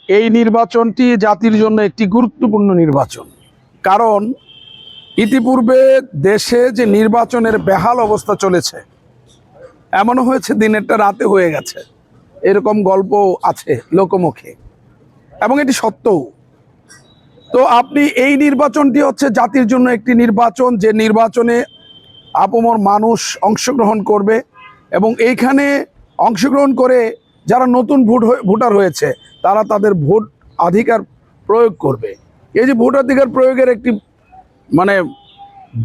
এই নির্বাচনটি জাতির জন্য একটি গুরুত্বপূর্ণ নির্বাচন। কারণ ইতিপূর্বে দেশে যে নির্বাচনের বেহাল অবস্থা চলেছে, এমনও হয়েছে দিনেরটা রাতে হয়ে গেছে, এরকম গল্প আছে লোকমুখে, এবং এটি সত্যও। তো আপনি এই নির্বাচনটি হচ্ছে জাতির জন্য একটি নির্বাচন, যে নির্বাচনে আপামর মানুষ অংশগ্রহণ করবে এবং এইখানে অংশগ্রহণ করে যারা নতুন ভোটার হয়েছে তারা তাদের ভোট অধিকার প্রয়োগ করবে। এই যে ভোটাধিকার প্রয়োগের একটি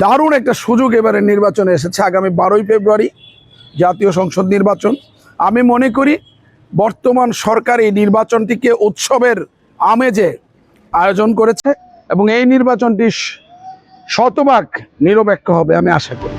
দারুণ একটা সুযোগ এবারে নির্বাচনে এসেছে। আগামী 12ই ফেব্রুয়ারি জাতীয় সংসদ নির্বাচন। আমি মনে করি বর্তমান সরকার এই নির্বাচনটিকে উৎসবের আমেজে আয়োজন করেছে এবং এই নির্বাচনটি শতভাগ নিরপেক্ষ হবে আমি আশা করি।